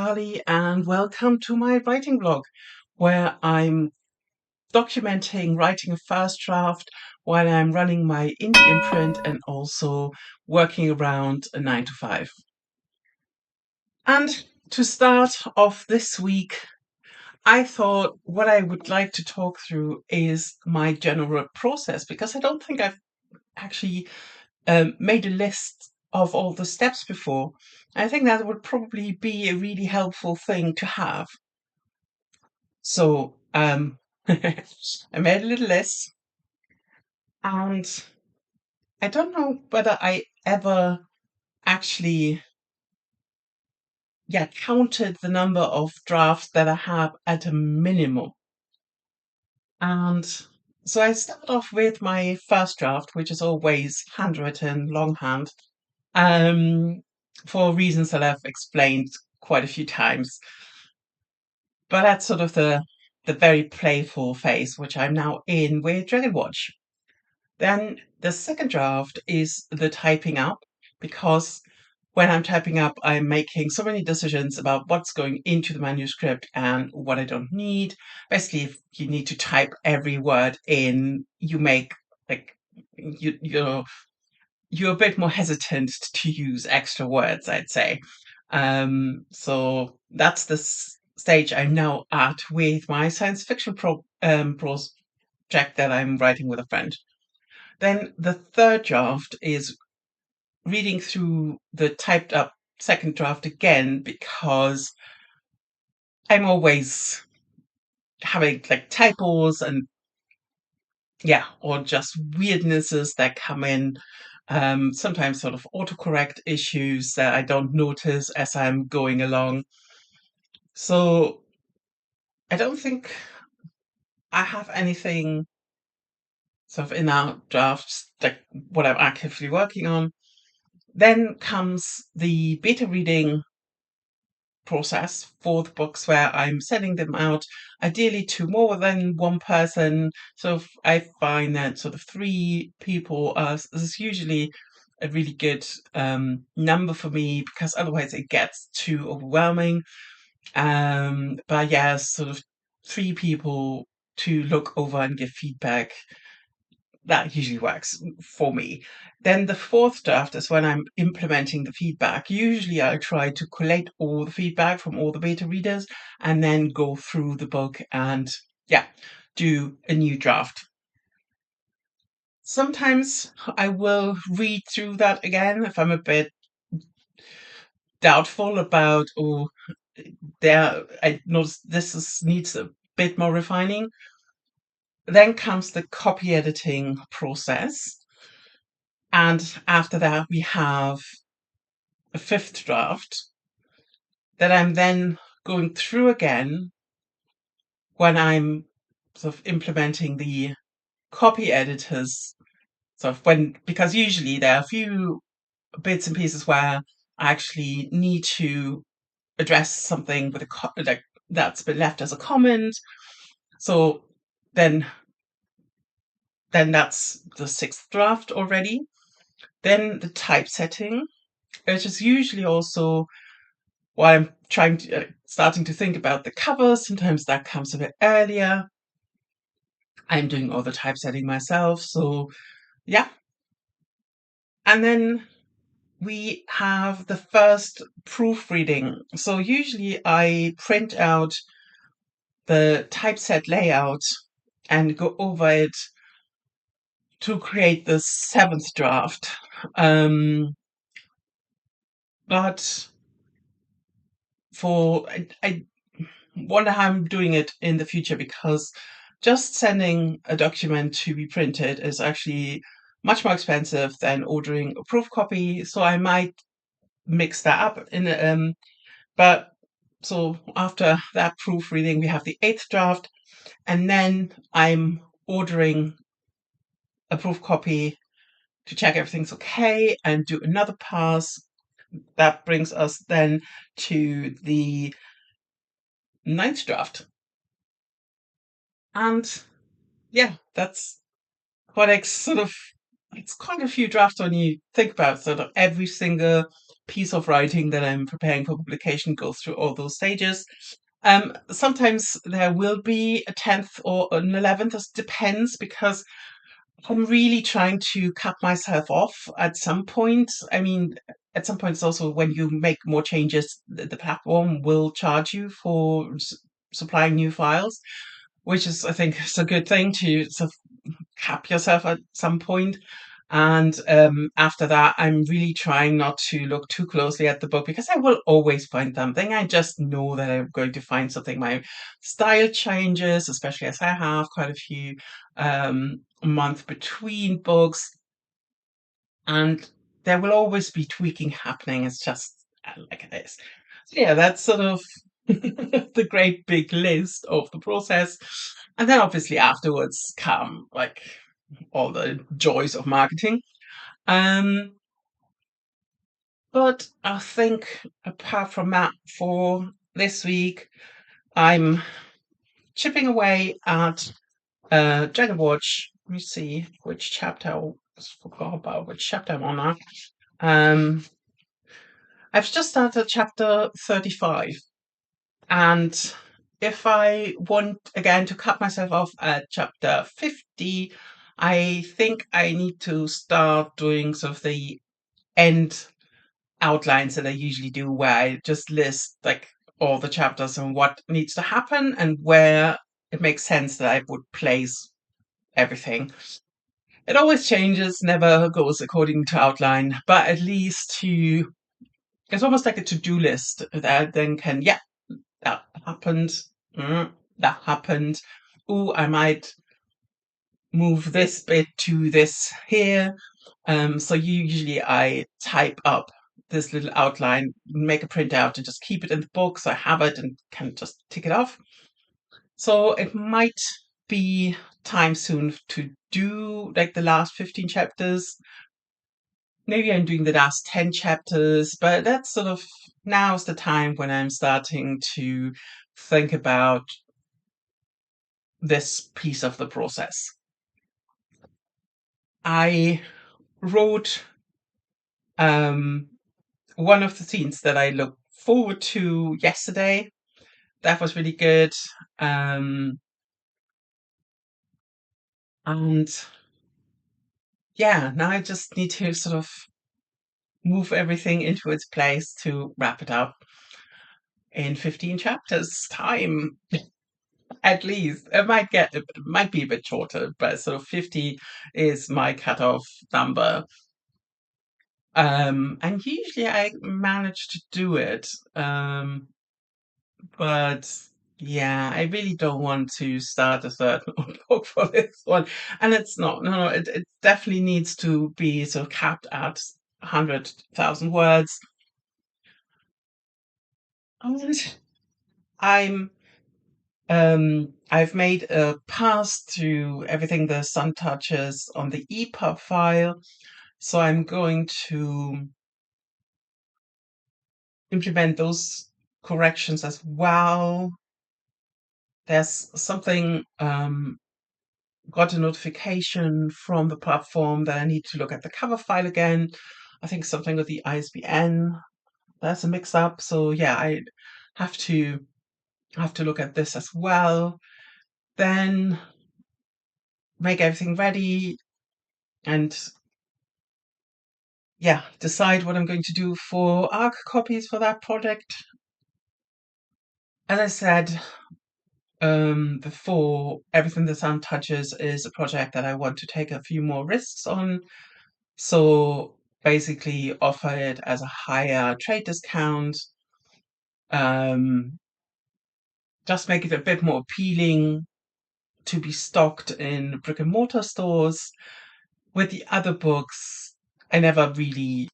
Charlie, and welcome to my writing blog, where I'm documenting writing a first draft while I'm running my indie imprint and also working around a 9 to 5. And to start off this week, I thought what I would like to talk through is my general process because I don't think I've actually made a list of all the steps before. I think that would probably be a really helpful thing to have. So I made a little list, and I don't know whether I ever actually, counted the number of drafts that I have at a minimum. And so I start off with my first draft, which is always handwritten longhand, um, for reasons that I've explained quite a few times. But that's sort of the very playful phase, which I'm now in with Dragon Watch. Then the second draft is the typing up, because when I'm typing up, I'm making so many decisions about what's going into the manuscript and what I don't need. Basically, if you need to type every word in, you make like you're a bit more hesitant to use extra words, I'd say. So that's the stage I'm now at with my science fiction project that I'm writing with a friend. Then the third draft is reading through the typed up second draft again, because I'm always having like typos and or just weirdnesses that come in. Sometimes sort of autocorrect issues that I don't notice as I'm going along. So I don't think I have anything sort of in our drafts, like what I'm actively working on. Then comes the beta reading process for the books, where I'm sending them out ideally to more than one person. So I find that sort of 3 people is usually a really good number for me, because otherwise it gets too overwhelming. But yeah, sort of 3 people to look over and give feedback, that usually works for me. Then the fourth draft is when I'm implementing the feedback. Usually I try to collate all the feedback from all the beta readers and then go through the book and do a new draft. Sometimes I will read through that again if I'm a bit doubtful about, I notice needs a bit more refining. Then comes the copy editing process. And after that, we have a fifth draft that I'm then going through again when I'm sort of implementing the copy editors. Because usually there are a few bits and pieces where I actually need to address something with like that's been left as a comment. So then that's the sixth draft already. Then the typesetting, which is usually also while I'm starting to think about the cover. Sometimes that comes a bit earlier. I'm doing all the typesetting myself, so yeah. And then we have the first proofreading. So usually I print out the typeset layout and go over it to create the seventh draft. But I wonder how I'm doing it in the future, because just sending a document to be printed is actually much more expensive than ordering a proof copy. So I might mix that up but so after that proofreading, we have the eighth draft, and then I'm ordering a proof copy to check everything's okay and do another pass. That brings us then to the ninth draft. And yeah, that's what I sort of it's quite a few drafts when you think about sort of every single piece of writing that I'm preparing for publication goes through all those stages. Sometimes there will be a 10th or an 11th, it depends, because I'm really trying to cut myself off at some point. I mean, at some point, it's also when you make more changes, the platform will charge you for supplying new files, which is, I think, is a good thing to sort of cap yourself at some point. And after that, I'm really trying not to look too closely at the book because I will always find something. I just know that I'm going to find something. My style changes, especially as I have quite a few month between books, and there will always be tweaking happening. It's just like this. So yeah, that's sort of the great big list of the process. And then obviously afterwards come like all the joys of marketing. Um, but I think apart from that, for this week, I'm chipping away at Dragon Watch. Let me see which chapter. I forgot about which chapter I'm on now. Um, I've just started chapter 35, and if I want again to cut myself off at chapter 50, I think I need to start doing sort of the end outlines that I usually do, where I just list like all the chapters and what needs to happen and where it makes sense that I would place everything. It always changes, never goes according to outline, but at least you, it's almost like a to-do list that then can, yeah, that happened, that happened. Oh, I might move this bit to this here. So usually I type up this little outline, make a printout, and just keep it in the book so I have it and can just tick it off. So it might be time soon to do like the last 15 chapters. Maybe I'm doing the last 10 chapters, but that's sort of now's the time when I'm starting to think about this piece of the process. I wrote um, one of the scenes that I looked forward to yesterday. That was really good. Um, and yeah, now I just need to sort of move everything into its place to wrap it up in 15 chapters time. At least it might be a bit shorter, but sort of 50 is my cutoff number. And usually I manage to do it. But yeah, I really don't want to start a third book for this one. And it's not, no, it definitely needs to be sort of capped at 100,000 words. And I'm, I've made a pass to everything the sun touches on the EPUB file. So I'm going to implement those corrections as well. There's something, got a notification from the platform that I need to look at the cover file again. I think something with the ISBN. That's a mix up. So yeah, I have to have to look at this as well. Then make everything ready and yeah, decide what I'm going to do for ARC copies for that project. As I said before, Everything the Sun Touches is a project that I want to take a few more risks on. So basically offer it as a higher trade discount, um, just make it a bit more appealing to be stocked in brick and mortar stores. With the other books, I never really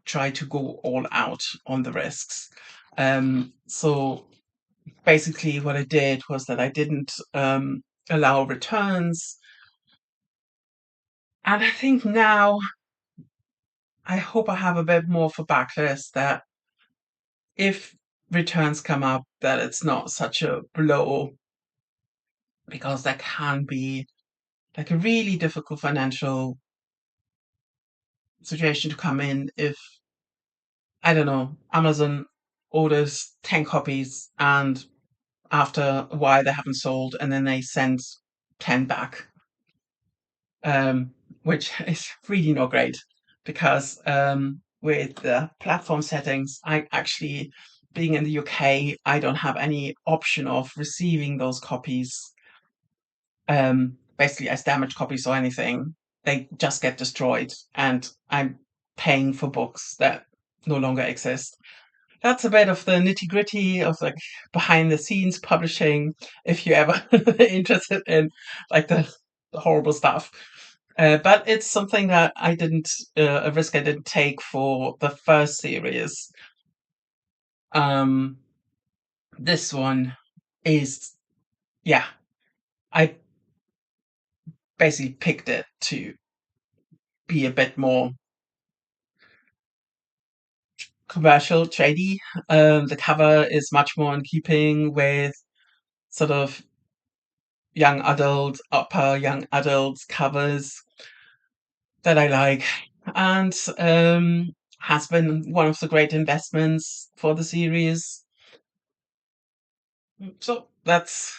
tried to go all out on the risks. So basically what I did was that I didn't allow returns. And I think now I hope I have a bit more of a backlist that if returns come up, that it's not such a blow, because there can be like a really difficult financial situation to come in if, I don't know, Amazon orders 10 copies and after a while they haven't sold and then they send 10 back, um, which is really not great because with the platform settings, I actually, being in the UK, I don't have any option of receiving those copies, basically as damaged copies or anything. They just get destroyed, and I'm paying for books that no longer exist. That's a bit of the nitty gritty of like behind the scenes publishing. If you're ever interested in like the horrible stuff, but it's something that I didn't a risk I didn't take for the first series. Um, this one is, yeah, I basically picked it to be a bit more commercial, shady. The cover is much more in keeping with sort of young adult, upper young adult covers that I like, and has been one of the great investments for the series. So that's,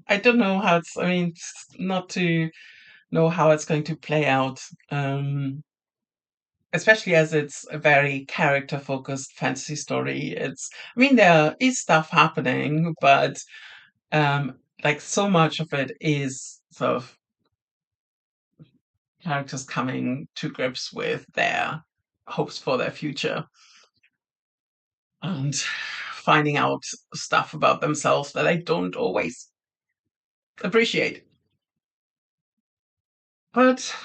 I don't know how it's. I mean, not to know how it's going to play out. Especially as it's a very character focused fantasy story. It's, I mean, there is stuff happening, but like so much of it is sort of characters coming to grips with their hopes for their future and finding out stuff about themselves that I don't always appreciate. But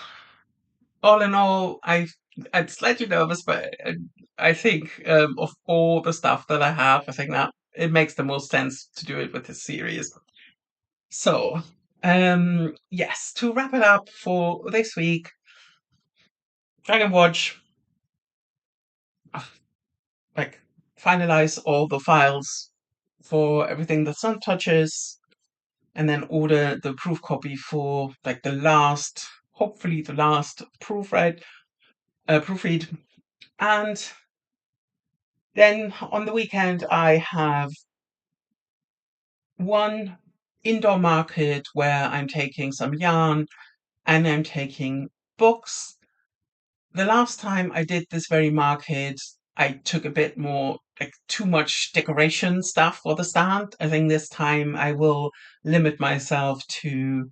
all in all, I'm slightly nervous, but I think of all the stuff that I have, I think that it makes the most sense to do it with this series. So, yes, to wrap it up for this week, Dragon Watch, uh, like finalize all the files for everything the sun touches, and then order the proof copy for like the last, hopefully the last proofread, and then on the weekend I have one indoor market where I'm taking some yarn and I'm taking books. The last time I did this very market, I took a bit more, like too much decoration stuff for the stand. I think this time I will limit myself to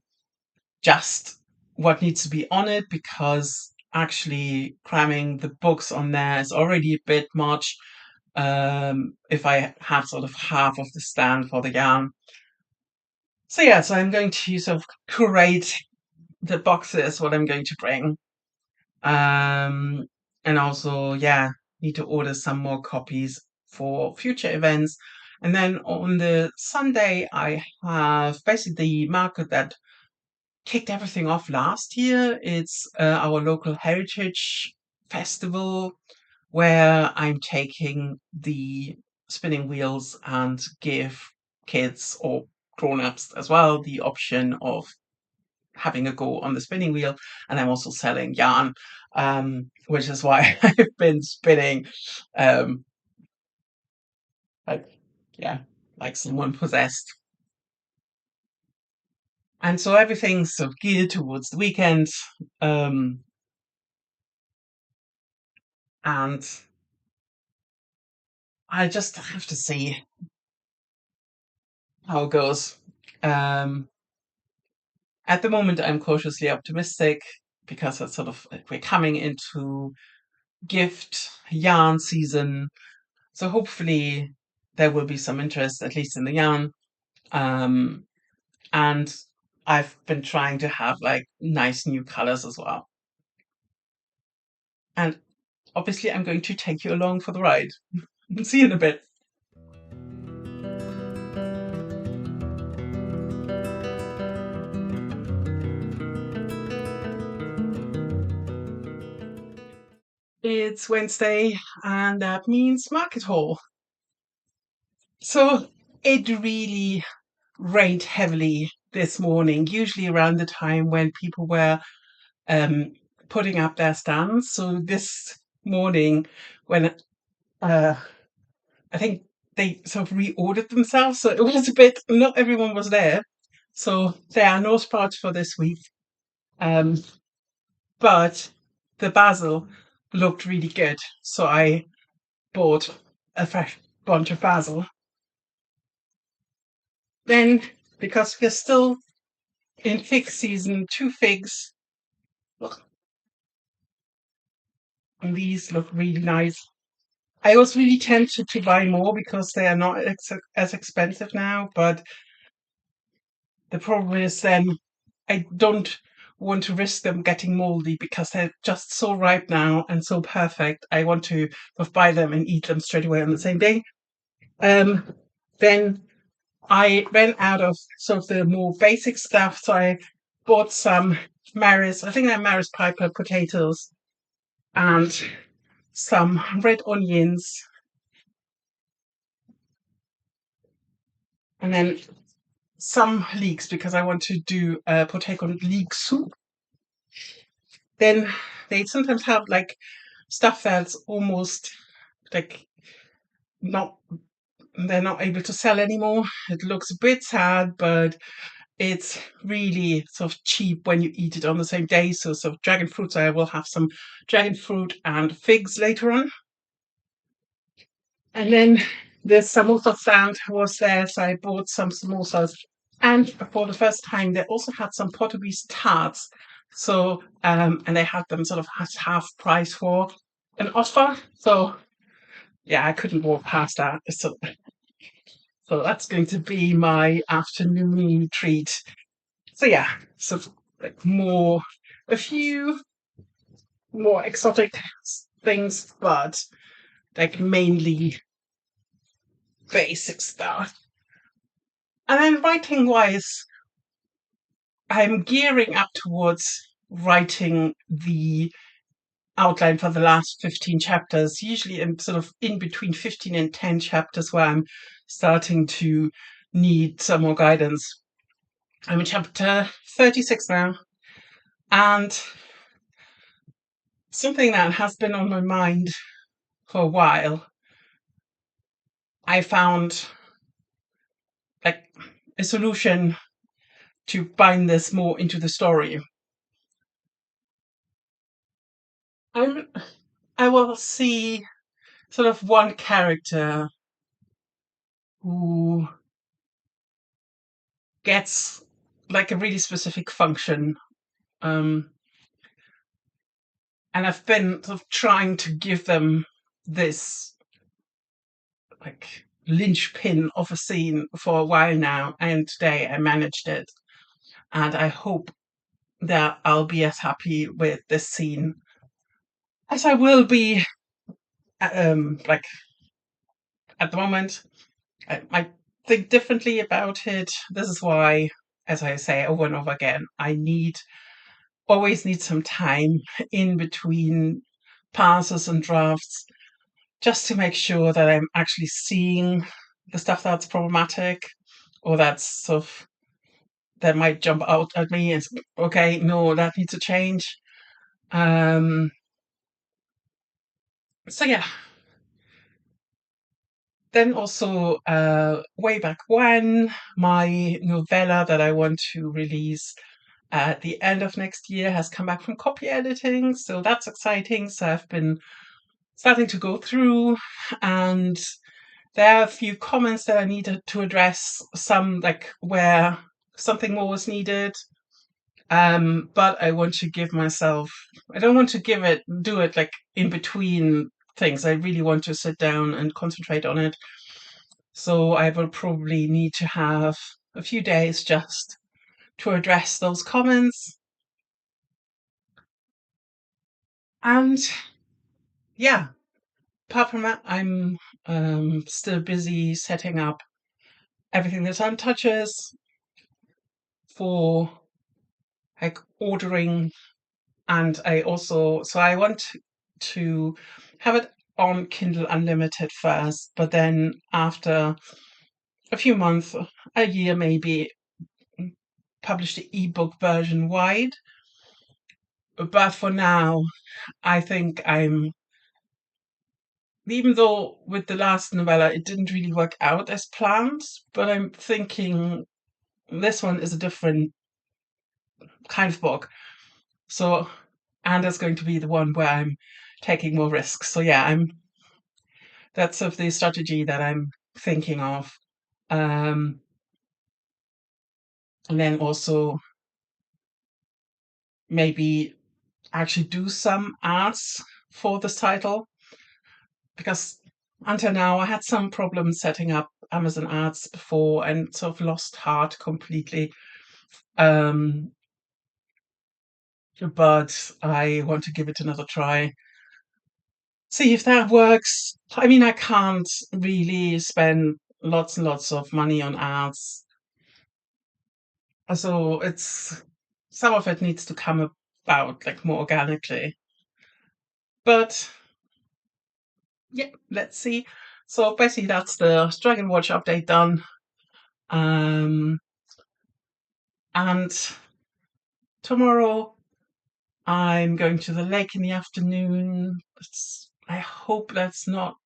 just what needs to be on it because actually cramming the books on there is already a bit much. If I have sort of half of the stand for the yarn. So yeah, so I'm going to sort of curate the boxes, what I'm going to bring. Um, and also, yeah, need to order some more copies for future events. And then on the Sunday, I have basically the market that kicked everything off last year. It's our local heritage festival where I'm taking the spinning wheels and give kids or grown-ups as well the option of having a go on the spinning wheel, and I'm also selling yarn, which is why I've been spinning, um, like, yeah, like someone possessed. And so everything's sort of geared towards the weekend, um, and I just have to see how it goes. Um, at the moment, I'm cautiously optimistic because it's sort of we're coming into gift yarn season, so hopefully there will be some interest, at least in the yarn. Um, and I've been trying to have like nice new colors as well. And obviously, I'm going to take you along for the ride. See you in a bit. It's Wednesday, and that means market hall. So it really rained heavily this morning, usually around the time when people were um, putting up their stands. So this morning, when uh, I think they sort of reordered themselves, so it was a bit, not everyone was there. So there are no sprouts for this week. Um, but the basil looked really good. So I bought a fresh bunch of basil. Then, because we're still in fig season, two figs. Look, and these look really nice. I was really tempted to buy more because they are not as expensive now, but the problem is then I don't want to risk them getting moldy because they're just so ripe now and so perfect. I want to sort of buy them and eat them straight away on the same day. Um, then I ran out of sort of the more basic stuff, so I bought some Maris, I think they're Maris Piper potatoes, and some red onions, and then some leeks because I want to do a potato leek soup. Then they sometimes have like stuff that's almost like not, they're not able to sell anymore. It looks a bit sad, but it's really sort of cheap when you eat it on the same day. So dragon fruits, I will have some dragon fruit and figs later on. And then the samosa stand was there, so I bought some samosas. And for the first time, they also had some Portuguese tarts. So, and they had them sort of at half price for an offer. So, yeah, I couldn't walk past that. So that's going to be my afternoon treat. So yeah, so like a few more exotic things, but like mainly basic stuff. And then writing wise, I'm gearing up towards writing the outline for the last 15 chapters, usually in sort of in between 15 and 10 chapters where I'm starting to need some more guidance. I'm in chapter 36 now, and something that has been on my mind for a while, I found like a solution to bind this more into the story. I'm, I will see sort of one character who gets like a really specific function. Um, and I've been sort of trying to give them this like linchpin of a scene for a while now, and today I managed it. And I hope that I'll be as happy with this scene as I will be like at the moment. I think differently about it. This is why, as I say over and over again, always need some time in between passes and drafts just to make sure that I'm actually seeing the stuff that's problematic or that's sort of that might jump out at me and okay, no, that needs to change. Um, so yeah, then also way back when, my novella that I want to release at the end of next year has come back from copy editing, so that's exciting. So I've been starting to go through, and there are a few comments that I needed to address, some like where something more was needed. But I want to give myself, I don't want to do it like in between things. I really want to sit down and concentrate on it. So I will probably need to have a few days just to address those comments. And yeah, apart from that, I'm still busy setting up everything that Sam touches for like ordering. And I want to have it on Kindle Unlimited first, but then after a few months, a year maybe, publish the ebook version wide. But for now, I think even though with the last novella it didn't really work out as planned, but I'm thinking this one is a different kind of book. So, and it's going to be the one where I'm taking more risks. So yeah, that's sort of the strategy that I'm thinking of. Um, and then also maybe actually do some ads for this title, because until now I had some problems setting up Amazon ads before and sort of lost heart completely. Um, but I want to give it another try. See if that works. I mean, I can't really spend lots and lots of money on ads. So it's some of it needs to come about like more organically. But yeah, let's see. So basically that's the Dragon Watch update done. Um and tomorrow I'm going to the lake in the afternoon. I hope that's not,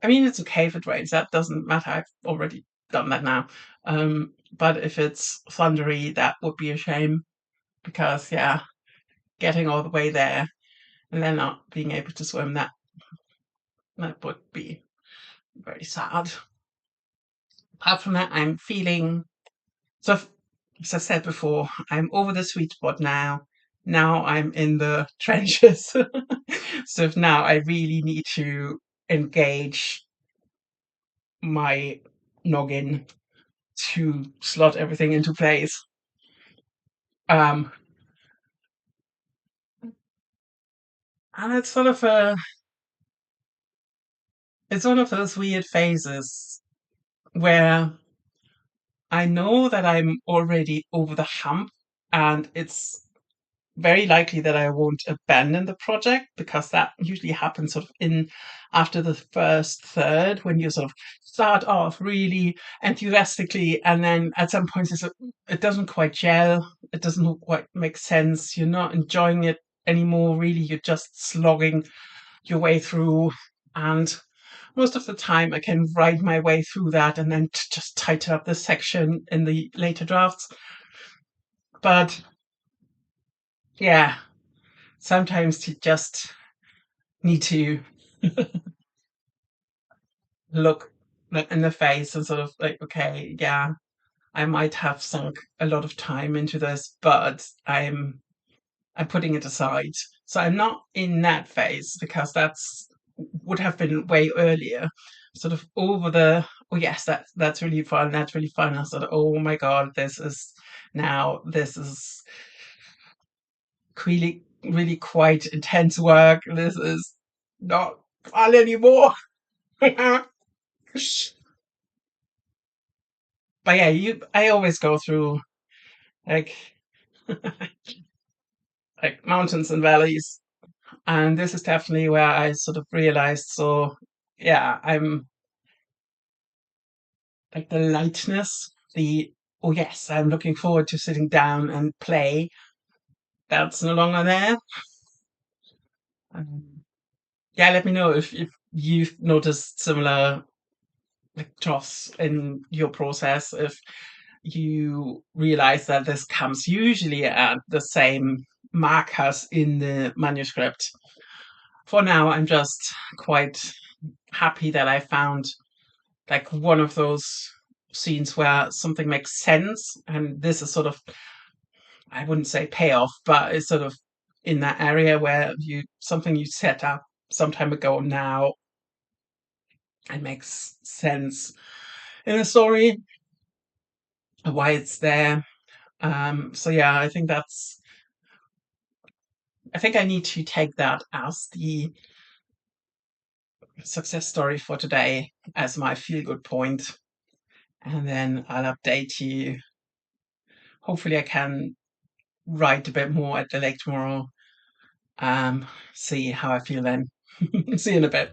I mean, it's okay if it rains. That doesn't matter. I've already done that now. But if it's thundery, that would be a shame because, yeah, getting all the way there and then not being able to swim, that would be very sad. Apart from that, I'm feeling so. As I said before, I'm over the sweet spot now. Now I'm in the trenches. So now I really need to engage my noggin to slot everything into place. Um, and it's one of those weird phases where I know that I'm already over the hump, and it's very likely that I won't abandon the project because that usually happens sort of in after the first third when you sort of start off really enthusiastically and then at some point it doesn't quite gel, it doesn't quite make sense, you're not enjoying it anymore really, you're just slogging your way through, and most of the time I can ride my way through that and then just tighten up the section in the later drafts. But yeah, sometimes you just need to look like in the face and sort of like, okay, yeah, I might have sunk a lot of time into this, but I'm putting it aside. So I'm not in that phase because that's would have been way earlier. Sort of over the, oh yes, that's really fun, that's really fun. I sort of, oh my god, this is really really quite intense work. This is not fun anymore. But yeah, I always go through like like mountains and valleys, and this is definitely where I sort of realized. So yeah, I'm like the lightness, the oh yes, I'm looking forward to sitting down and play. That's no longer there. Um, yeah, let me know if you've noticed similar like troughs in your process. If you realize that this comes usually at the same markers in the manuscript. For now, I'm just quite happy that I found like one of those scenes where something makes sense, and this is sort of, I wouldn't say payoff, but it's sort of in that area where you something you set up some time ago now it makes sense in the story why it's there. So yeah, I think I need to take that as the success story for today, as my feel good point, and then I'll update you. Hopefully I can write a bit more at the lake tomorrow. See how I feel then. See you in a bit.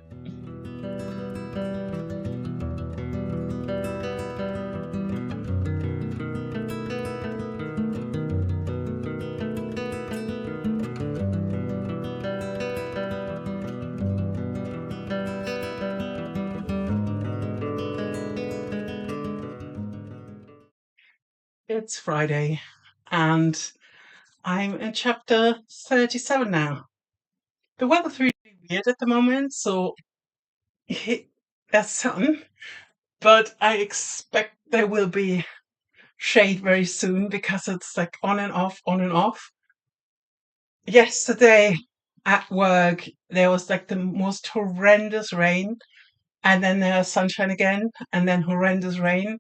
It's Friday, and I'm in chapter 37 now. The weather's really weird at the moment, so there's sun, but I expect there will be shade very soon because it's like on and off, on and off. Yesterday at work, there was like the most horrendous rain, and then there was sunshine again, and then horrendous rain,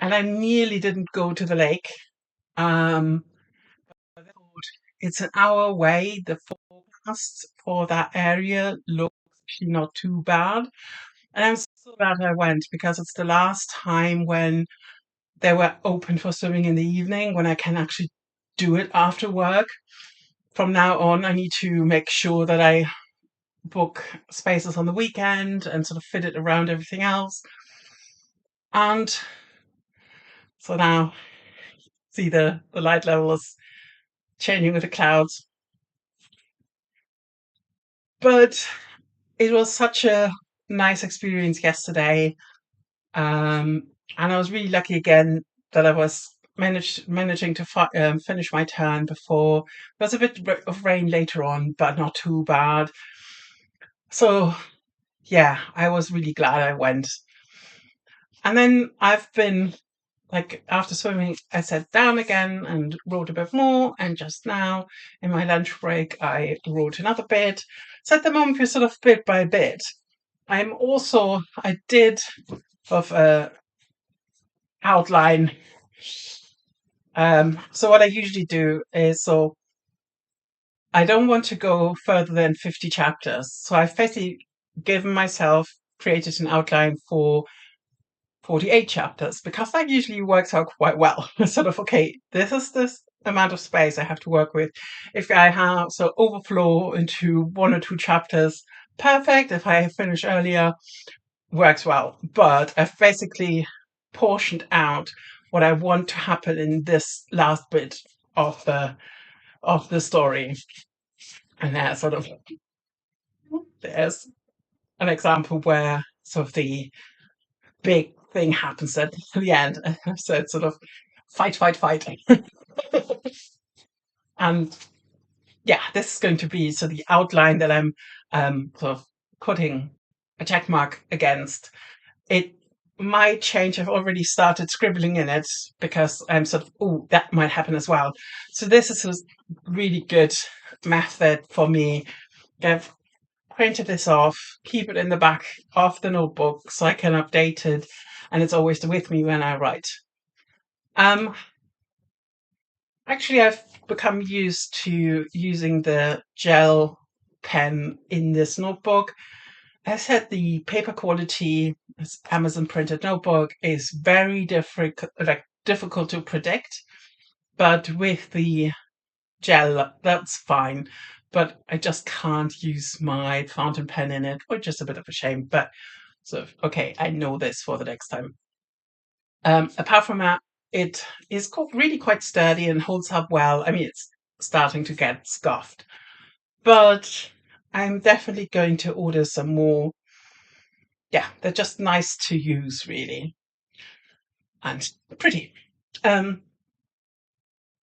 and I nearly didn't go to the lake. Um, It's an hour away. The forecast for that area looks actually not too bad. And I'm so glad I went because it's the last time when they were open for swimming in the evening when I can actually do it after work. From now on, I need to make sure that I book spaces on the weekend and sort of fit it around everything else. And so now, see the light level is changing with the clouds. But it was such a nice experience yesterday. And I was really lucky again that I was managing to finish my turn before. There was a bit of rain later on, but not too bad. So yeah, I was really glad I went. And then I've been like after swimming, I sat down again and wrote a bit more. And just now, in my lunch break, I wrote another bit. So at the moment, we're sort of bit by bit. I did of a outline. So what I usually do is, so I don't want to go further than 50 chapters. So I've basically given myself, created an outline for 48 chapters because that usually works out quite well. Sort of, okay, this is this amount of space I have to work with. If I have so overflow into one or two chapters, perfect. If I finish earlier, works well. But I've basically portioned out what I want to happen in this last bit of the story. And there's an example where sort of the big thing happens at the end. So it's sort of fight, fight, fight. And yeah, this is going to be so the outline that I'm sort of putting a check mark against. It might change. I've already started scribbling in it because I'm sort of, oh, that might happen as well. So this is a really good method for me. I've printed this off, keep it in the back of the notebook so I can update it, and it's always with me when I write. Um, Actually, I've become used to using the gel pen in this notebook. I said the paper quality, this Amazon printed notebook, is very difficult to predict, but with the gel, that's fine. But I just can't use my fountain pen in it, which is a bit of a shame. But so okay, I know this for the next time. Apart from that, it is really quite sturdy and holds up well. I mean, it's starting to get scuffed, but I'm definitely going to order some more. Yeah, they're just nice to use, really, and pretty. Um,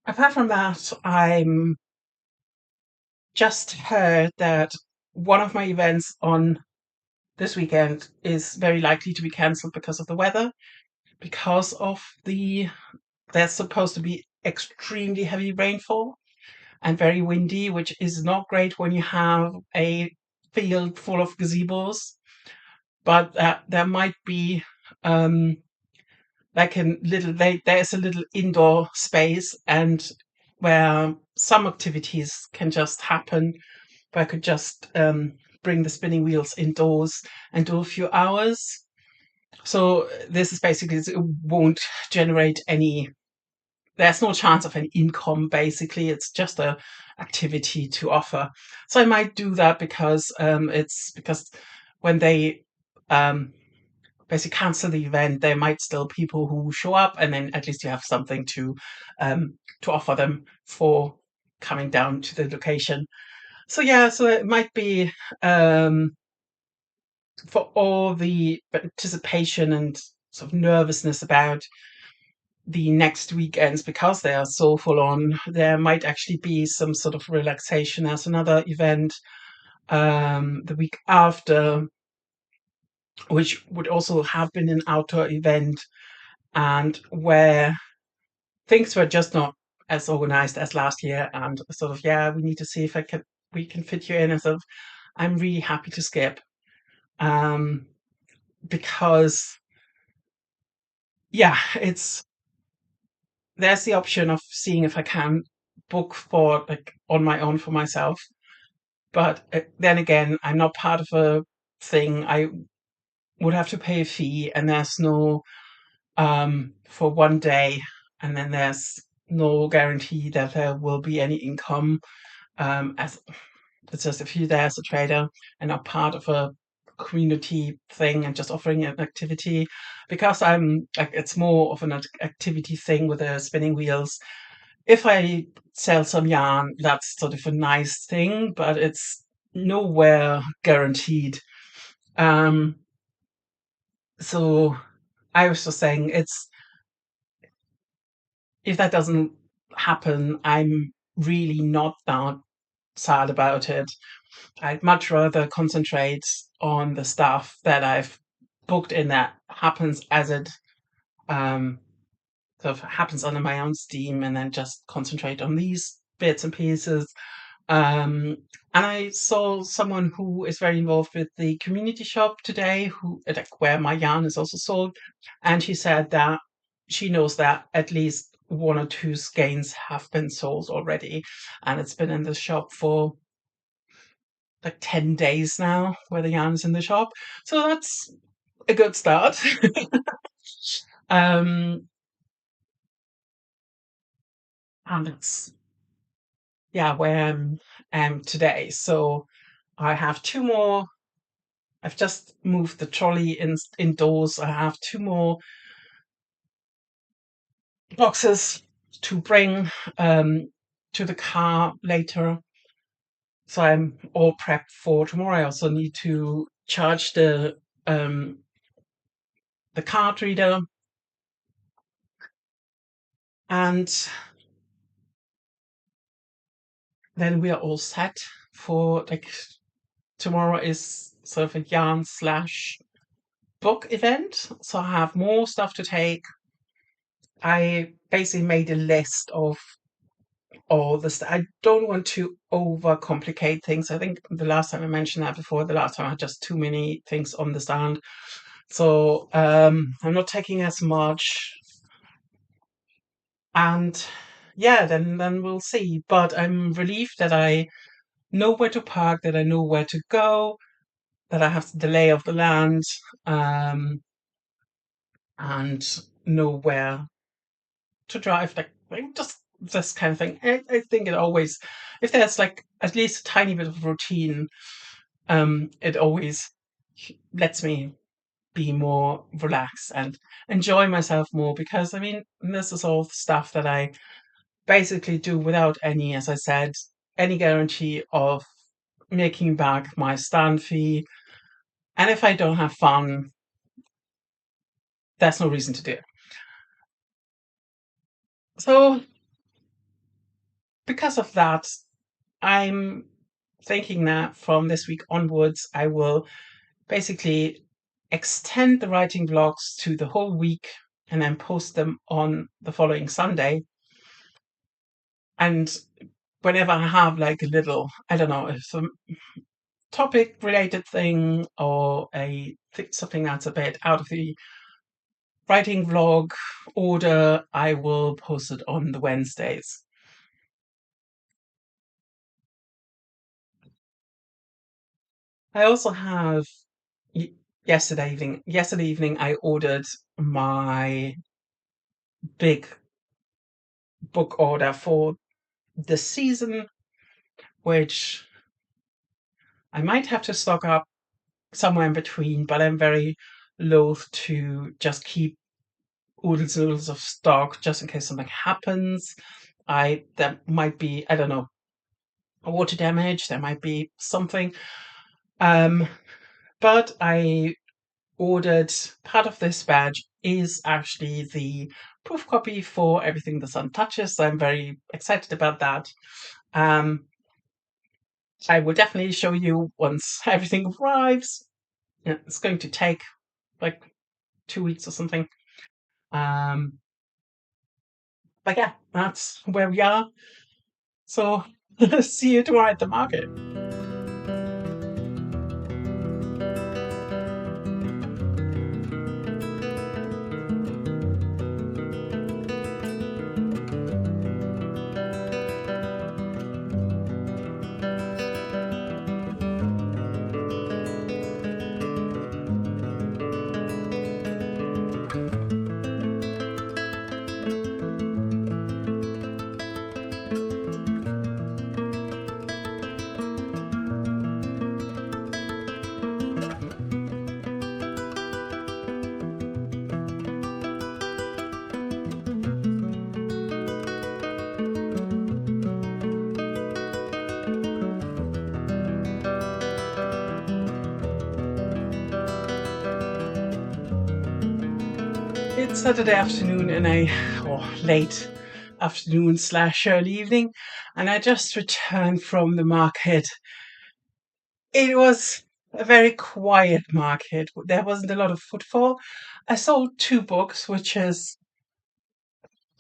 Apart from that, I'm just heard that one of my events on this weekend is very likely to be cancelled because of the weather, because of there's supposed to be extremely heavy rainfall and very windy, which is not great when you have a field full of gazebos. But there might be um, like there's a little indoor space and where some activities can just happen. Where I could just bring the spinning wheels indoors and do a few hours. So this is basically it won't generate any. There's no chance of an income. Basically, it's just a activity to offer. So I might do that because it's because when they um, basically cancel the event, there might still people who show up, and then at least you have something to offer them for coming down to the location. So yeah, so it might be um, for all the anticipation and sort of nervousness about the next weekends, because they are so full on, there might actually be some sort of relaxation as another event the week after, which would also have been an outdoor event, and where things were just not as organized as last year. And sort of, yeah, we need to see if I can we can fit you in. And sort of, I'm really happy to skip, um, because yeah, it's there's the option of seeing if I can book for like on my own for myself. But then again, I'm not part of a thing. I would have to pay a fee, and there's no for one day, and then there's no guarantee that there will be any income. As it's just if you're there as a trader and not part of a community thing and just offering an activity, because I'm like it's more of an activity thing with the spinning wheels. If I sell some yarn, that's sort of a nice thing, but it's nowhere guaranteed. Um, so I was just saying, it's if that doesn't happen, I'm really not that sad about it. I'd much rather concentrate on the stuff that I've booked in that happens as it um, sort of happens under my own steam, and then just concentrate on these bits and pieces. Um, and I saw someone who is very involved with the community shop today, who like where my yarn is also sold, and she said that she knows that at least one or two skeins have been sold already, and it's been in the shop for like 10 days now, where the yarn's in the shop. So that's a good start. um, and it's yeah where I'm today. So I have two more. I've just moved the trolley indoors. I have two more boxes to bring to the car later. So I'm all prepped for tomorrow. I also need to charge um, the card reader, and then we are all set for like tomorrow is sort of a yarn slash book event. So I have more stuff to take. I basically made a list of all this. I don't want to overcomplicate things. I think the last time I mentioned that before, the last time I had just too many things on the stand. So I'm not taking as much, and yeah, then we'll see. But I'm relieved that I know where to park, that I know where to go, that I have the lay of the land, um, and know where to drive. Like just this kind of thing. I think it always, if there's like at least a tiny bit of routine, it always lets me be more relaxed and enjoy myself more, because I mean, this is all stuff that I basically do without any, as I said, any guarantee of making back my stand fee. And if I don't have fun, there's no reason to do it. So because of that, I'm thinking that from this week onwards, I will basically extend the writing vlogs to the whole week and then post them on the following Sunday. And whenever I have like a little, I don't know, some topic related thing, or something that's a bit out of the writing vlog order, I will post it on the Wednesdays. I also have yesterday evening I ordered my big book order for the season, which I might have to stock up somewhere in between, but I'm very loath to just keep oodles and oodles of stock just in case something happens. There might be, I don't know, water damage, there might be something. Um, but I ordered part of this badge is actually the proof copy for Everything the Sun Touches. So I'm very excited about that. Um, I will definitely show you once everything arrives. Yeah, it's going to take like 2 weeks or something. Um, but yeah, that's where we are. So see you tomorrow at the market. It's Saturday afternoon and late afternoon slash early evening, and I just returned from the market. It was a very quiet market. There wasn't a lot of footfall. I sold two books, which is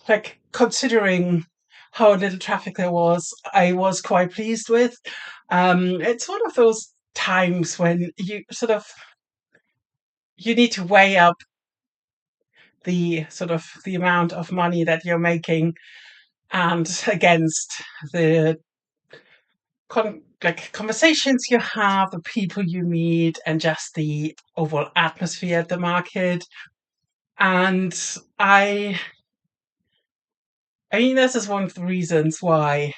like considering how little traffic there was, I was quite pleased with. It's one of those times when you need to weigh up the amount of money that you're making and against the conversations you have, the people you meet, and just the overall atmosphere at the market. And I, I mean, this is one of the reasons why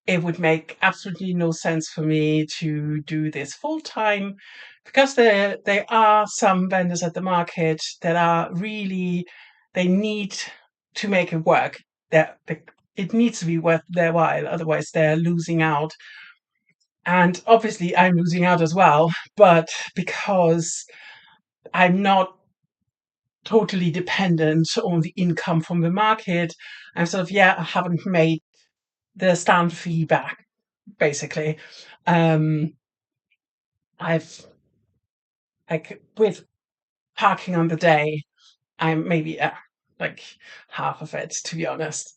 it would make absolutely no sense for me to do this full time, because there are some vendors at the market that are really, they need to make it work. That it needs to be worth their while, otherwise they're losing out. And obviously I'm losing out as well, but because I'm not totally dependent on the income from the market, I'm I haven't made the stand fee back, basically. Um, I've like with parking on the day, I'm maybe like half of it, to be honest.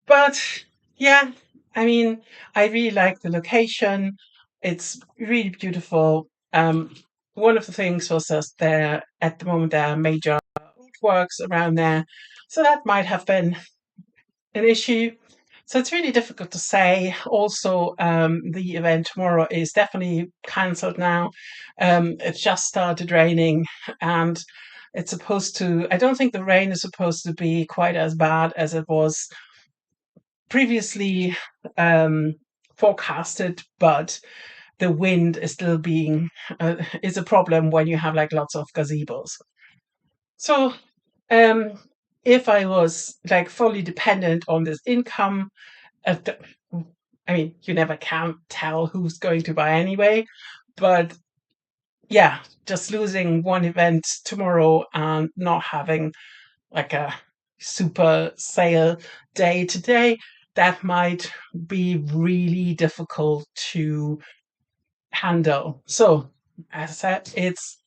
But yeah, I mean, I really like the location. It's really beautiful. One of the things was that there at the moment there are major works around there, so that might have been an issue. So it's really difficult to say. Also, the event tomorrow is definitely cancelled now. It just started raining, and it's supposed to. I don't think the rain is supposed to be quite as bad as it was previously um, forecasted, but the wind is still being is a problem when you have like lots of gazebos. So um, if I was like fully dependent on this income, uh, th- I mean, you never can tell who's going to buy anyway. But yeah, just losing one event tomorrow and not having like a super sale day today, that might be really difficult to handle. So, as I said, it's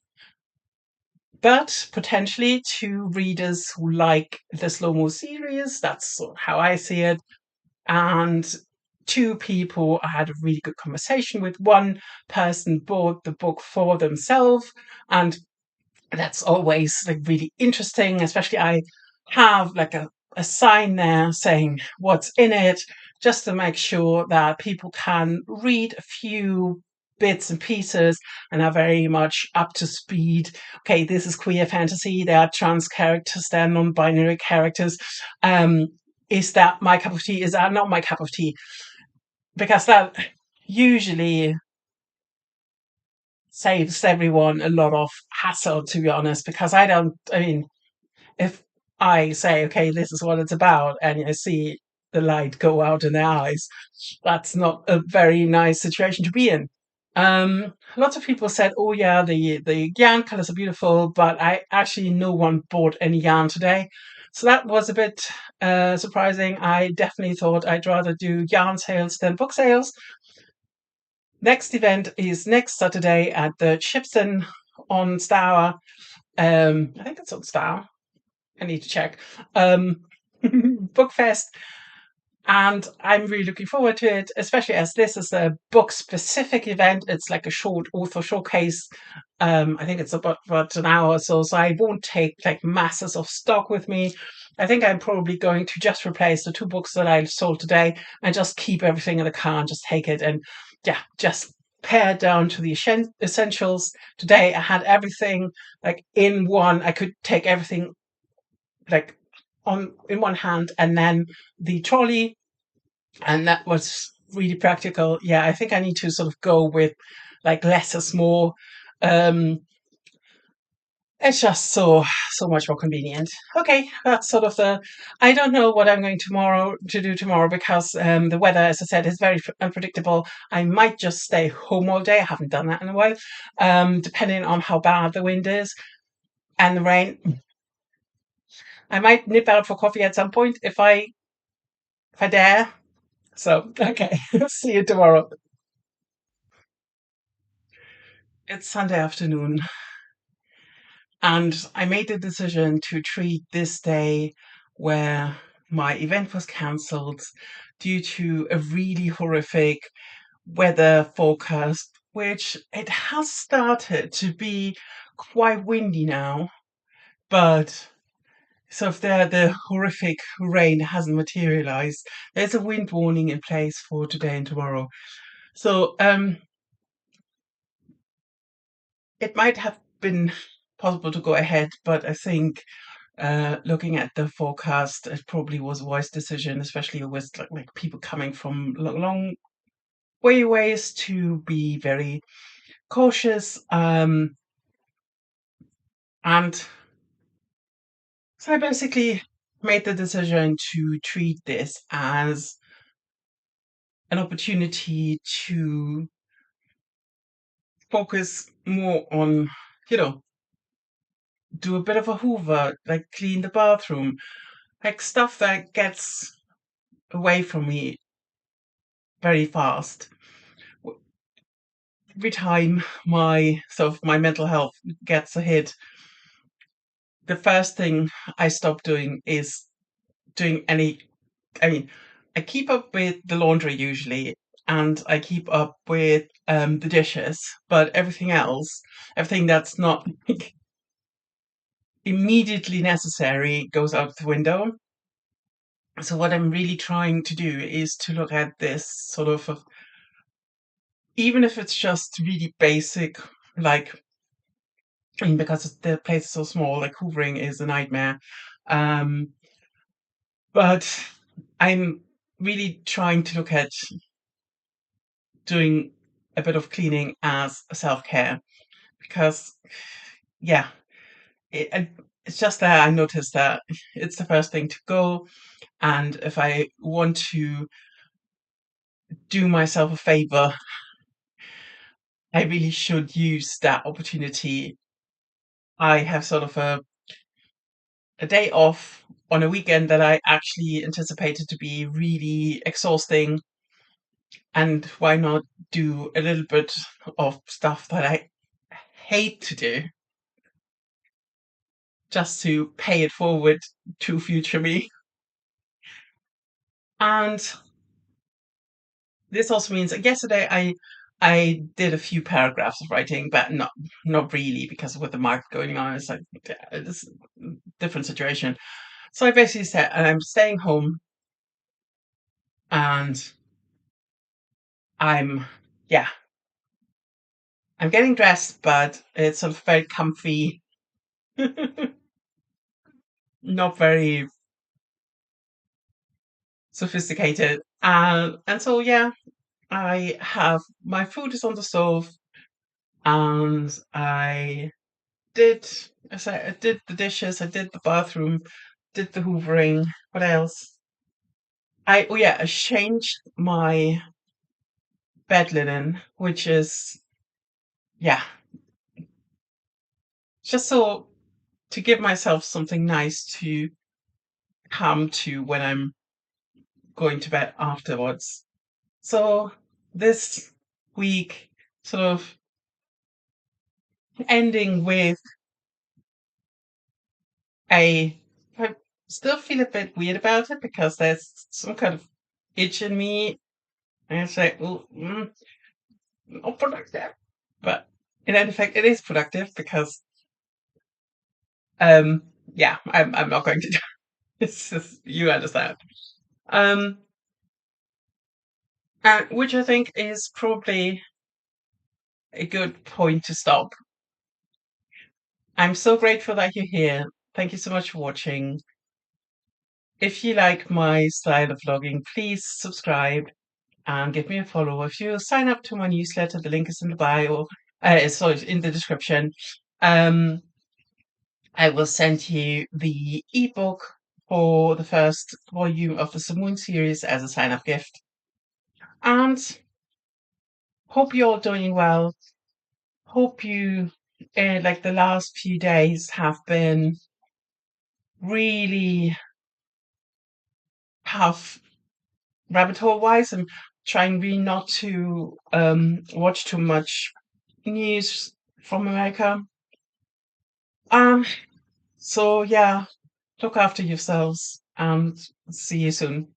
but potentially to readers who like the slow mo series, that's how I see it. And two people I had a really good conversation with. One person bought the book for themselves, and that's always like really interesting, especially I have like a sign there saying what's in it, just to make sure that people can read a few bits and pieces and are very much up to speed. Okay, this is queer fantasy, there are trans characters, there are non-binary characters. um is that my cup of tea, is that not my cup of tea? Because that usually saves everyone a lot of hassle, to be honest, because I mean, if I say, okay, this is what it's about, and I see the light go out in their eyes, that's not a very nice situation to be in. Lots of people said, "Oh yeah, the yarn colors are beautiful," but I actually no one bought any yarn today, so that was a bit surprising. I definitely thought I'd rather do yarn sales than book sales. Next event is next Saturday at the Shipson on Stour. I think it's on Stour. I need to check. Um, Bookfest, and I'm really looking forward to it, especially as this is a book specific event. It's like a short author showcase. I think it's about an hour or so, so I won't take like masses of stock with me. I think I'm probably going to just replace the two books that I sold today and just keep everything in the car and just take it and yeah, just pare down to the essentials. Today I had everything like in one. I could take everything like on in one hand and then the trolley, and that was really practical. Yeah, I think I need to sort of go with like less is more. Um, it's just so much more convenient. Okay, that's sort of the. I don't know what I'm going tomorrow to do tomorrow because the weather, as I said, is very unpredictable. I might just stay home all day. I haven't done that in a while. Depending on how bad the wind is and the rain, I might nip out for coffee at some point if I dare. So okay, see you tomorrow. It's Sunday afternoon. And I made the decision to treat this day where my event was cancelled due to a really horrific weather forecast, which it has started to be quite windy now, but so if the horrific rain hasn't materialized, there's a wind warning in place for today and tomorrow. So it might have been possible to go ahead, but I think looking at the forecast, it probably was a wise decision, especially with like people coming from long ways to be very cautious. And so I basically made the decision to treat this as an opportunity to focus more on, you know, do a bit of a hoover, like clean the bathroom, like stuff that gets away from me very fast. Every time my mental health gets a hit, the first thing I stop doing is doing any. I mean, I keep up with the laundry usually, and I keep up with the dishes, but everything else, everything that's not immediately necessary, goes out the window. So what I'm really trying to do is to look at this sort of, even if it's just really basic, like because the place is so small, like hoovering is a nightmare. Um, but I'm really trying to look at doing a bit of cleaning as a self care because, yeah, it's just that I noticed that it's the first thing to go. And if I want to do myself a favor, I really should use that opportunity. I have sort of a day off on a weekend that I actually anticipated to be really exhausting. And why not do a little bit of stuff that I hate to do just to pay it forward to future me? And this also means that yesterday I did a few paragraphs of writing, but not really because with the market going on, it's like it's a different situation. So I basically said, and I'm staying home and I'm yeah, I'm getting dressed, but it's sort of very comfy, not very sophisticated. And so yeah, I have my food is on the stove, and did I did the dishes, I did the bathroom, did the hoovering. What else? I changed my bed linen, which is, yeah, just so to give myself something nice to come to when I'm going to bed afterwards. So this week, sort of ending with a, I still feel a bit weird about it because there's some kind of itch in me. And it's like, oh, not productive. But in any fact, it is productive because, um, yeah, I'm not going to do this. You understand. Um, and which I think is probably a good point to stop. I'm so grateful that you're here. Thank you so much for watching. If you like my style of vlogging, please subscribe and give me a follow. If you sign up to my newsletter, the link is in the bio. Sorry, in the description. Um, I will send you the ebook for the first volume of the Simoon series as a sign-up gift. And hope you're all doing well. Hope you, like the last few days, have been really tough rabbit hole wise. I'm trying really not to watch too much news from America. Um, so yeah, look after yourselves and see you soon.